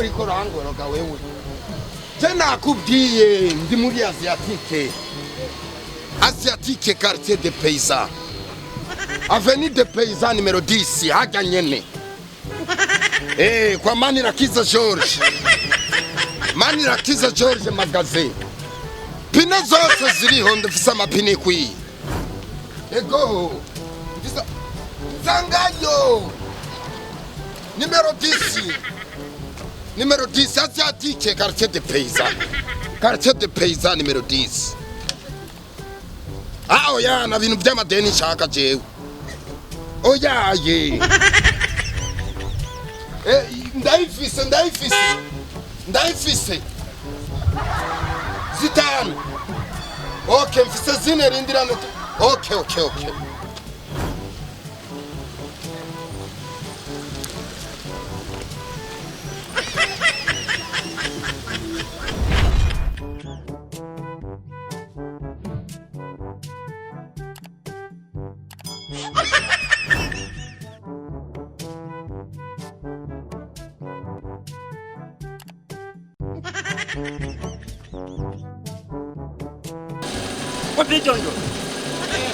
Uriko rangoroka wewe. Tena kubwiye ndi muri Asiatique quartier des paysans. Avenue des paysans numéro 10 haja nyene. Kwa Manirakiza George. Manirakiza George magazine. Pine zose ziriho ndafisa amapine kwi. Ego. Ndisa Zangayo. Numéro 10. Numéro 10, Asiatique, quartier des paysans. Quartier des paysans, numéro 10. Ah, oya, na bintu by'amadeni nshaka jewe. Oya, ye. Ndayifise. Zitanu. Okay, mfise zine rindirano. Okay.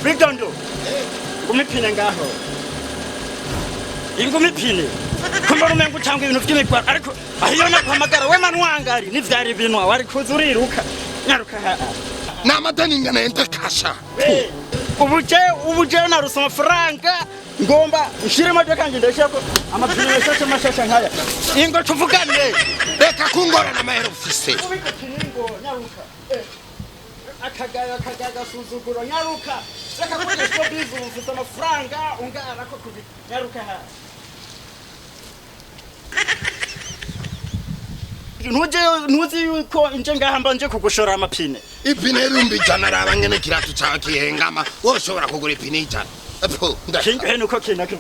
Bidondo. Umipine ngaho. Ingumipine. Kumba rumengo cyangwa ibintu by'imikwa ariko ahiyo nakwamagara we manwangari nivyari binwa wari kuzuriruka. Nyaruka ha. Namadani ngana enda kasha. Ubuje narusa amafaranga ngomba nshire imodoka kanje ndashako amapine yashashe mashasha nkaya. Ingo tuvugane. Reka kungora na mahero ufise. Ubiko nyaruka. Akagaga suzuguro nyaruka reka kugisho bizu mfite amafaranga ungara ko kubi nyaruka ha Nuzi yuko inje ngahamba nje kugushora amapine ipine rumbi jana rabangene kiratu cyakihengama woshobora kugura ipine ijana epo ndashinga heno ko kinaki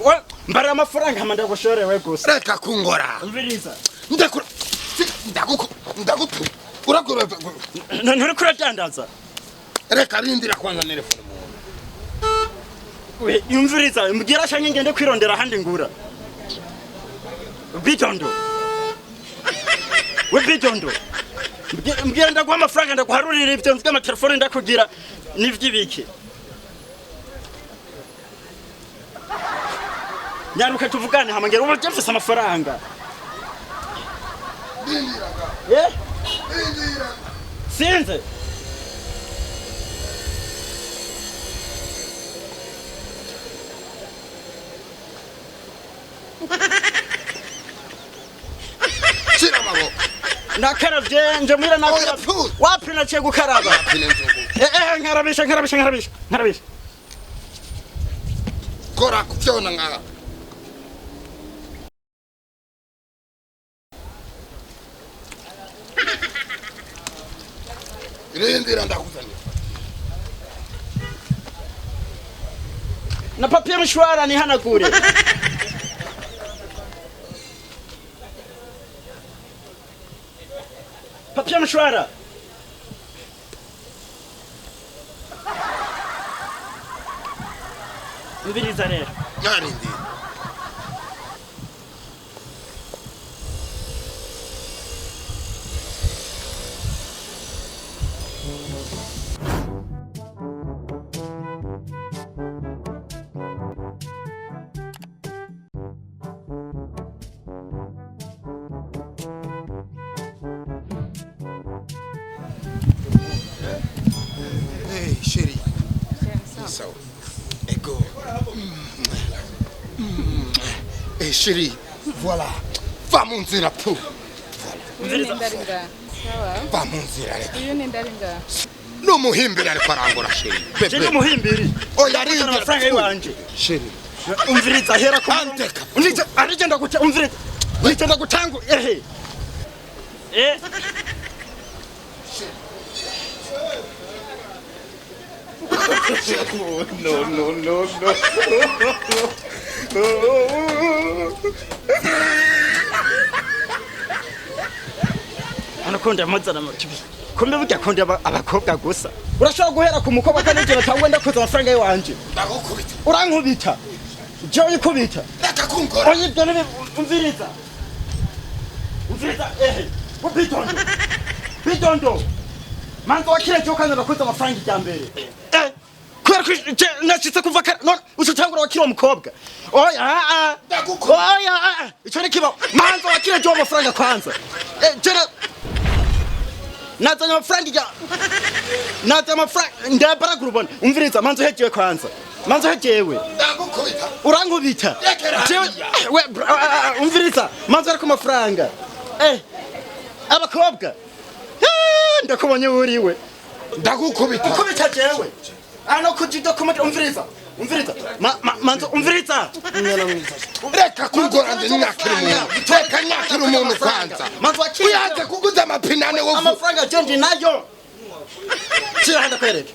mbara amafaranga hama ndagushorewe gusa reka kungora umviriza ndaguko uragura nturi kuradandaza reka rindira kwanza telefone we umviriza mbwira shanye ngende kwirondera handi ngura Bidondo mbwira ndagwa amafaranga ndaguharurira ibyo mfite amatelefone ndakugira nivyibiki nyaruka tuvugane hama ngera ubu mfise amafaranga Sinze Sira mabo nakaravye nje mwira nakara wapi naciye gukaraba nkarabisha kora kuvyona nga Irindira ndakuzanye na papier mshwara ni hana kure papier mshwara mbiriza rero yarindi Chérie. Ça. Ego. Eh chérie, voilà. Va mon zira pou. Va mon zira. No muhimbira ariko arangora chérie. Je no muhimbiri. Oya rindira amafaranga yiwanje. Chérie. umviriza hera ku Andeka. unije arigenda guca umviriza wigenda gutangu no anakonda mazana mutibi kumbe burya konde abakobwa gusa urashobora guhera ku mukobwa kanegera cyangwa ndakoza amafaranga y'wanje ndagukubita urankubita je uyikubita reka kunkora oyibyo nibe umviriza bidondo manzo wakire cyo kanza ndakoza amafaranga ijambere kwera nashitse kuva no ucutangura wakire umukobwa oya oya ico ni kiba manzo wakire cyo amafaranga kwanza jera nazanya amafaranga ndabara kurubona umviriza manzo hejewe kwanza manzo hejewe ndagukubita urankubita we umviriza manzo ari ku mafaranga abakobwa ndakubonye uriwe ndagukubita ukubita jewe ano kujido kumata umviriza manzo umviriza reka kungorande nyakira umuntu reka nyakira umuntu kwanza manzo akiri uyaje kuguza amapinane wo amafaranga jendi nayo kirahanda kwereke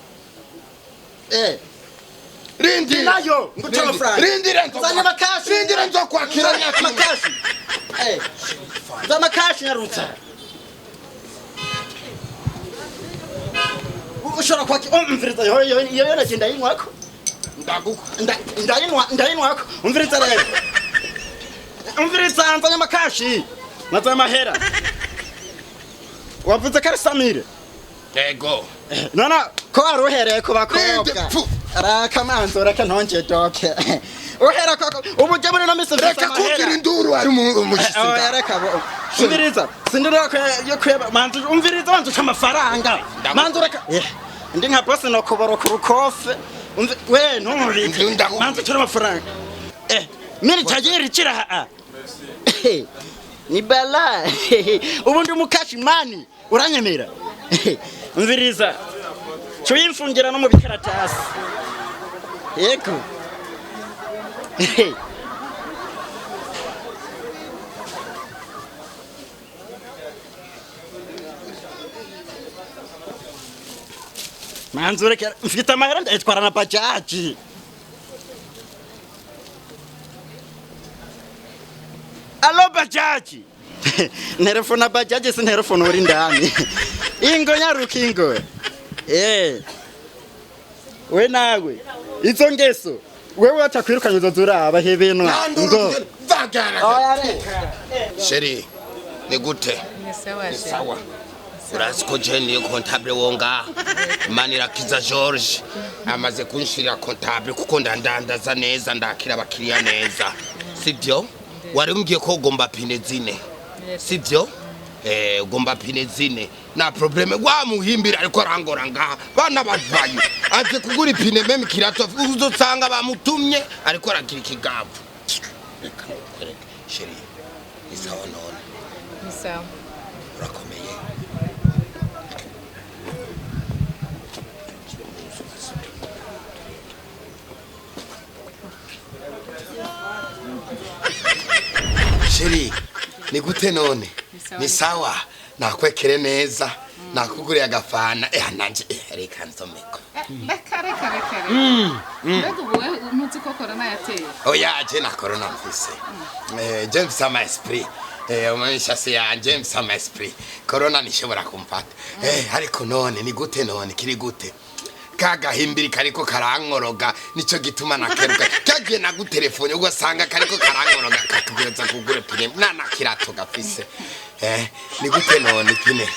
rindi nayo nguca amafaranga rindira zanya makashi rindira nzo kwakira nyakira makashi za makashi narutsa ushora kwaki umviriza yo nagenda yinwako ndayinwako umviriza rero umviriza nzanya makashi nazanya mahera wavuze ko ari Samire yego nona ko aruhereye ku bakobwa arakamanzo reka ntonje doke uhera ko ubuje muri no mise reka kugira induru ari umushitsi reka umviriza sindira ko yo kweba manzo umviriza wanzu amafaranga manzo reka ndi nka boss no kuboro ku rukofe we ntumurike manzo cyura amafaranga mimi tajiri kira ni bala ubundi mukashi mani uranyemera umviriza cyo yimfungira no mu bikaratasi yego manzo reka mfite amahera ndayitwara na bajaji alo bajaji nerefona bajaji si nerefona uri ndani ingo nyarukingo we nawe izo ngeso wewe atakwirukanye uzozura abahebenwa ngo vagara sheri ni gute Ni sawa urasiko jeni comptable wonga manira kiza George amaze kunshira comptable kuko ndandandaza neza ndakira abakiriya neza sibyo wari umbwiye ko ugomba pine zine sibyo ugomba pine zine na probleme gwa muhimbira ariko arangora nga bana bavayo aje kugura ipine meme kirato uzosanga bamutumye ariko aragira ikigavu sheri isawa none Sawa. urakomeye sheri ni gute none ni sawa nakwekere neza nakuguriye agafana nanje reka nsomeko Reka. Mbega ubu ntuzi ko corona yateye? oya je na corona mfise James sama esprit umwisha se ya James sama esprit corona nishobora kumfata ariko none ni gute none kiri gute kagahimbiri kariko karankoroga nico gituma nakeruka kagiye nagutelefone ugasanga kariko karankoroga kakugeza kugure pine nana kirato gafise ni gute none pine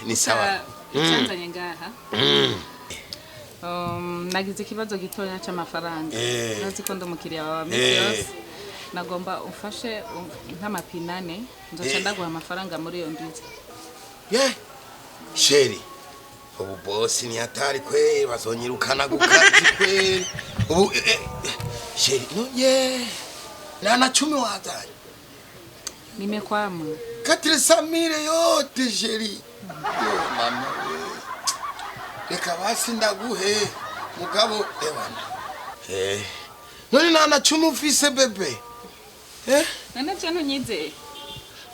ni sawa Chanzanye ngaha. Nagize ikibazo gitoya cy'amafaranga. Nazi ko ndumukiriya wa Mesios. Nagomba umfashe nk'amapinane nzoca ndaguha amafaranga muri iyo ndize. Sheri ubu boss ni hatari kwe bazonyirukana gukazi kwe ubu sheri no na 10 wazari Nimekwama. 400,000 yote sheri mama reka basi ndaguhe mugabo ebana none nana cumu ufise bebe none cyo ntunyizeye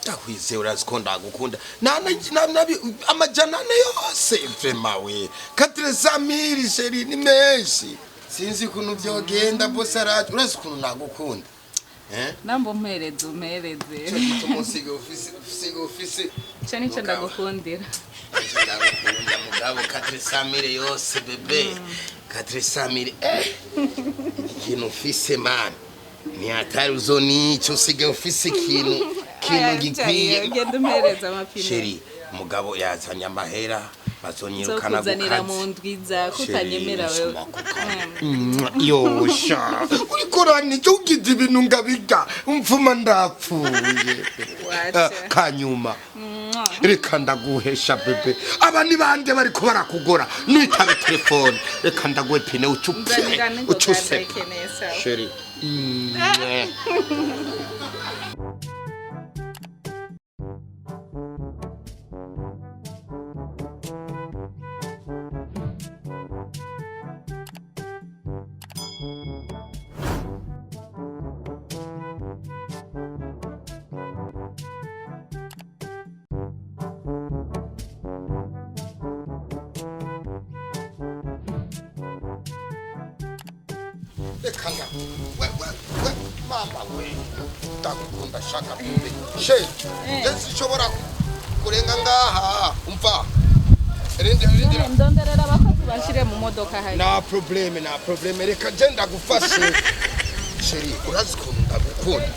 ndakwizeye urazi ko ndagukunda amajana ane yose vrema we 400,000 sheri ni menshi sinzi ukuntu vyogenda bose araje urazi ukuntu nagukunda nambo mpereze tumusige ofisi cyo nicyo ndagukundira ndagukunda mugabo 400,000 yose bebe 400,000 ikintu ufise man ni hatari uzonico usige ufise ikintu gikwiye ugenda umpereza amapine sheri mugabo yazanye amahera bazonyirukana kuzanira mu ndwiza kutanyemera wewe yosha urikorana icyo ugize ibintu ngabiga umvuma ndapfuye kanyuma reka ndaguhesha bebe aba ni bande bariko barakugora nitabe telefone reka ndaguhe pine ucuse sheri Kanga, mama we, ndakukunda shaka bebe. She, ndetse shobora kurenga ngaha, umva. Rindira. Ndonderera abakozi bashire mu modoka hari. Na problem, reka je ndagufashe. Sheri, urazi ko ndagukunda.